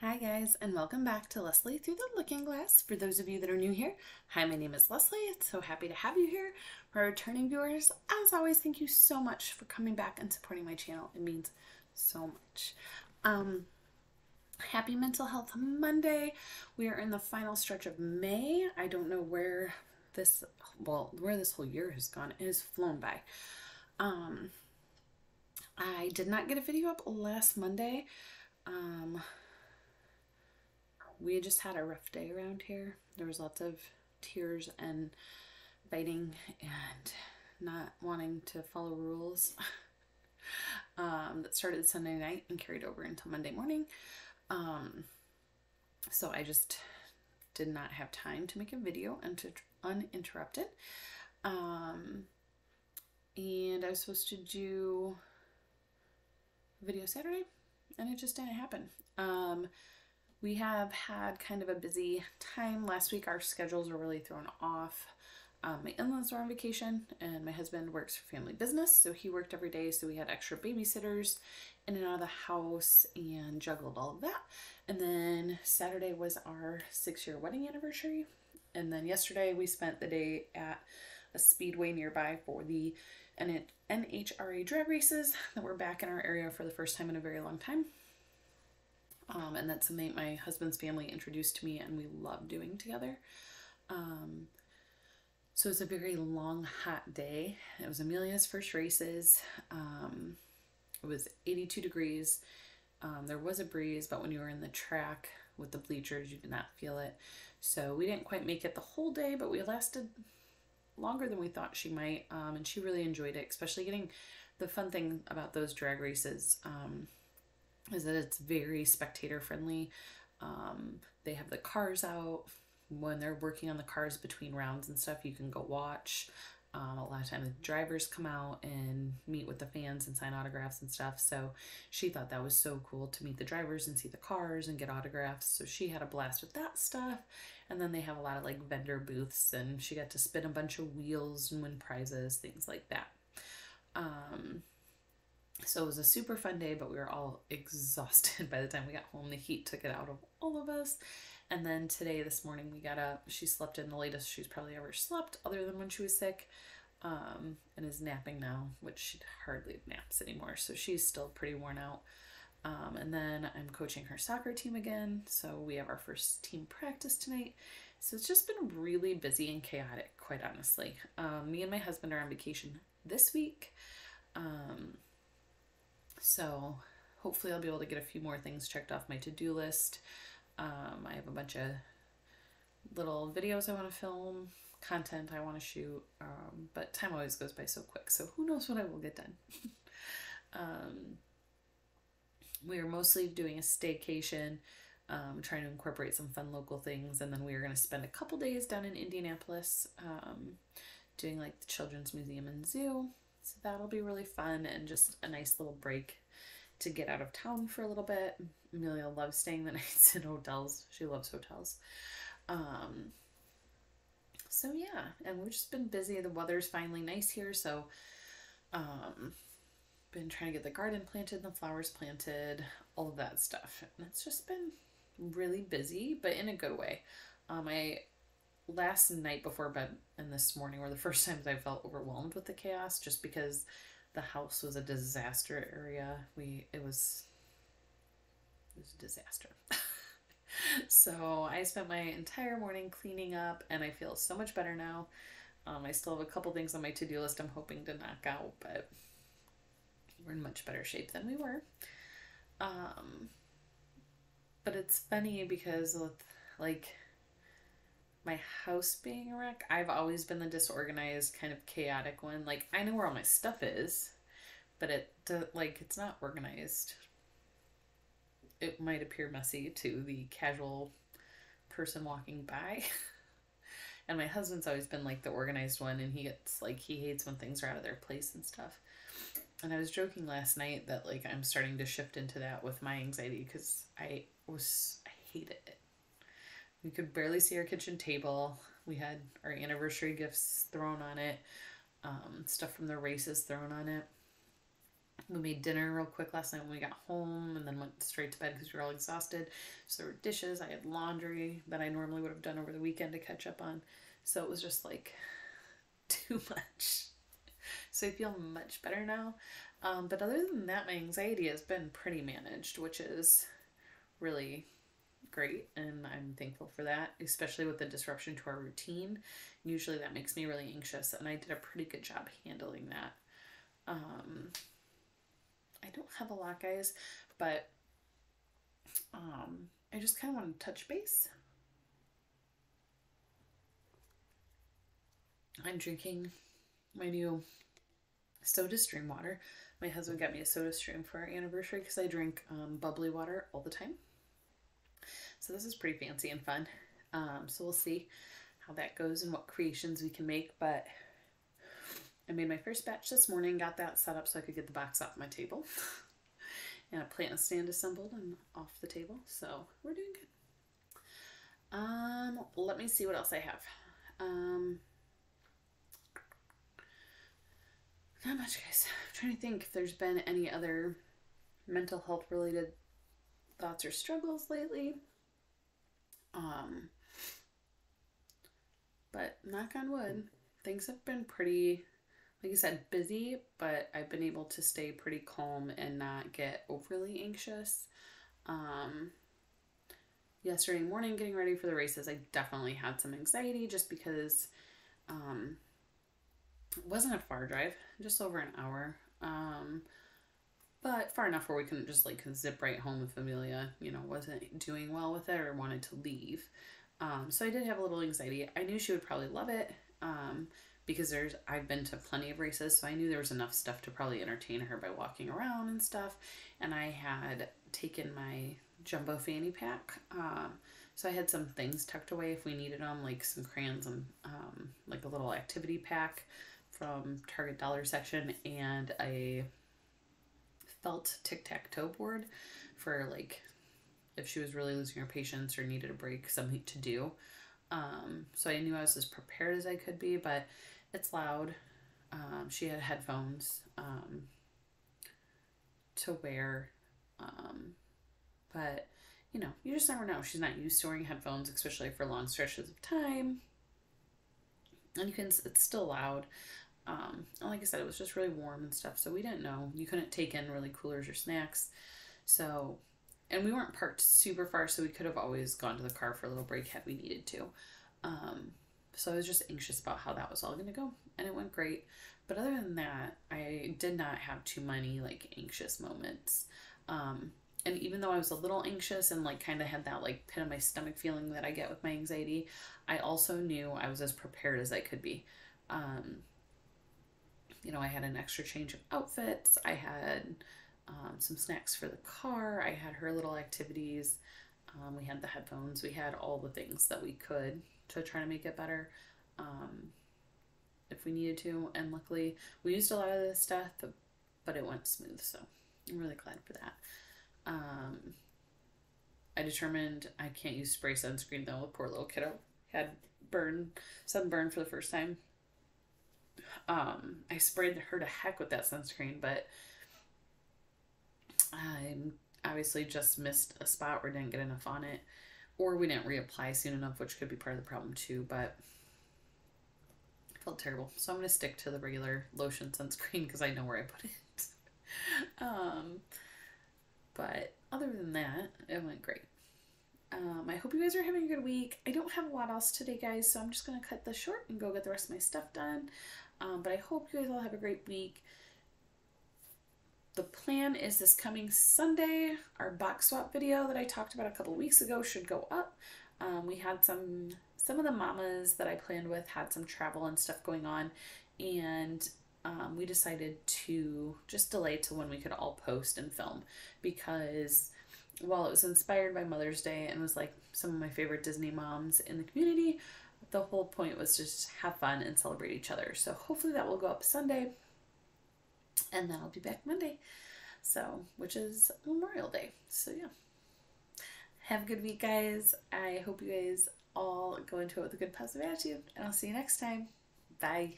Hi guys, and welcome back to Leslie Through the Looking Glass. For those of you that are new here, hi, my name is Leslie. It's so happy to have you here. For our returning viewers, as always, thank you so much for coming back and supporting my channel. It means so much. Happy Mental Health Monday. We are in the final stretch of May. I don't know where this whole year has gone. It has flown by. I did not get a video up last Monday. We just had a rough day around here. There was lots of tears and biting and not wanting to follow rules that started Sunday night and carried over until Monday morning. So I just did not have time to make a video uninterrupted. And I was supposed to do a video Saturday and it just didn't happen. We have had kind of a busy time. Last week our schedules were really thrown off. My in-laws were on vacation and my husband works for family business, so he worked every day, so we had extra babysitters in and out of the house and juggled all of that. And then Saturday was our 6-year wedding anniversary, and then yesterday we spent the day at a speedway nearby for the NHRA drag races that were back in our area for the first time in a very long time. And that's something my husband's family introduced to me and we love doing together. So it's a very long, hot day. It was Amelia's first races. It was 82 degrees. There was a breeze, but when you were in the track with the bleachers, you did not feel it. So we didn't quite make it the whole day, but we lasted longer than we thought she might. And she really enjoyed it, especially getting the fun thing about those drag races. Is that it's very spectator friendly. They have the cars out. When they're working on the cars between rounds and stuff, you can go watch. A lot of times the drivers come out and meet with the fans and sign autographs and stuff. So she thought that was so cool to meet the drivers and see the cars and get autographs. So she had a blast with that stuff. And then they have a lot of like vendor booths and she got to spin a bunch of wheels and win prizes, things like that. So it was a super fun day, but we were all exhausted by the time we got home. The heat took it out of all of us. And then today, this morning, we got up. She slept in the latest she's probably ever slept, other than when she was sick, and is napping now, which she hardly naps anymore. So she's still pretty worn out. And then I'm coaching her soccer team again. So we have our first team practice tonight. So it's just been really busy and chaotic, quite honestly. Me and my husband are on vacation this week. So hopefully I'll be able to get a few more things checked off my to-do list. I have a bunch of little videos I want to film, content I want to shoot, but time always goes by so quick, so who knows what I will get done. We are mostly doing a staycation, trying to incorporate some fun local things, and then we are going to spend a couple days down in Indianapolis doing like the Children's Museum and Zoo. So that'll be really fun and just a nice little break to get out of town for a little bit. Amelia loves staying the nights in hotels. She loves hotels. So yeah, and we've just been busy. The weather's finally nice here, so been trying to get the garden planted, the flowers planted, all of that stuff. And it's just been really busy, but in a good way. Last night before bed and this morning were the first times I felt overwhelmed with the chaos, just because the house was a disaster area. It was a disaster. So I spent my entire morning cleaning up and I feel so much better now. I still have a couple things on my to-do list I'm hoping to knock out, but we're in much better shape than we were. But it's funny because with like my house being a wreck, I've always been the disorganized, kind of chaotic one. Like, I know where all my stuff is, but it's not organized. It might appear messy to the casual person walking by. And my husband's always been like the organized one, and he hates when things are out of their place and stuff. And I was joking last night that like I'm starting to shift into that with my anxiety, because I hated it. We could barely see our kitchen table. We had our anniversary gifts thrown on it, stuff from the races thrown on it. We made dinner real quick last night when we got home and then went straight to bed because we were all exhausted. So there were dishes. I had laundry that I normally would have done over the weekend to catch up on. So it was just like too much. So I feel much better now. But other than that, my anxiety has been pretty managed, which is really great. And I'm thankful for that, especially with the disruption to our routine. Usually that makes me really anxious, and I did a pretty good job handling that. I don't have a lot, guys, but I just kind of want to touch base. I'm drinking my new SodaStream water. My husband got me a SodaStream for our anniversary because I drink bubbly water all the time. So this is pretty fancy and fun. So we'll see how that goes and what creations we can make, but I made my first batch this morning, got that set up so I could get the box off my table. And a plant stand assembled and off the table. So we're doing good. Let me see what else I have. Not much, guys. I'm trying to think if there's been any other mental health related thoughts or struggles lately. But knock on wood, things have been pretty, like I said, busy, but I've been able to stay pretty calm and not get overly anxious. Yesterday morning, getting ready for the races, I definitely had some anxiety just because it wasn't a far drive, just over an hour. But far enough where we couldn't just like zip right home if Amelia, wasn't doing well with it or wanted to leave. So I did have a little anxiety. I knew she would probably love it. Because I've been to plenty of races, so I knew there was enough stuff to probably entertain her by walking around and stuff. And I had taken my jumbo fanny pack, so I had some things tucked away if we needed them, like some crayons and like a little activity pack from Target dollar section, and a felt tic-tac-toe board for like if she was really losing her patience or needed a break, something to do. So I knew I was as prepared as I could be, but it's loud. She had headphones to wear. But, you just never know. She's not used to wearing headphones, especially for long stretches of time. And it's still loud. And like I said, it was just really warm and stuff, so we didn't know. You couldn't take in really coolers or snacks. So, and we weren't parked super far, so we could have always gone to the car for a little break had we needed to. So I was just anxious about how that was all going to go, and it went great. But other than that, I did not have too many like anxious moments. And even though I was a little anxious and like kind of had that like pit of my stomach feeling that I get with my anxiety, I also knew I was as prepared as I could be. I had an extra change of outfits. I had some snacks for the car. I had her little activities. We had the headphones. We had all the things that we could to try to make it better if we needed to. And luckily, we used a lot of this stuff, but it went smooth. So I'm really glad for that. I determined I can't use spray sunscreen though. The poor little kiddo had sunburn for the first time. I sprayed her to heck with that sunscreen, but I obviously just missed a spot or didn't get enough on it, or we didn't reapply soon enough, which could be part of the problem too, but I felt terrible. So I'm going to stick to the regular lotion sunscreen because I know where I put it. But other than that, it went great. I hope you guys are having a good week. I don't have a lot else today, guys, so I'm just going to cut this short and go get the rest of my stuff done. But I hope you guys all have a great week. The plan is this coming Sunday, our box swap video that I talked about a couple weeks ago should go up. We had some of the mamas that I planned with had some travel and stuff going on, and we decided to just delay till when we could all post and film, because while it was inspired by Mother's Day and was like some of my favorite Disney moms in the community, the whole point was just have fun and celebrate each other. So hopefully that will go up Sunday, and then I'll be back Monday, which is Memorial Day. So yeah, have a good week, guys. I hope you guys all go into it with a good positive attitude, and I'll see you next time. Bye.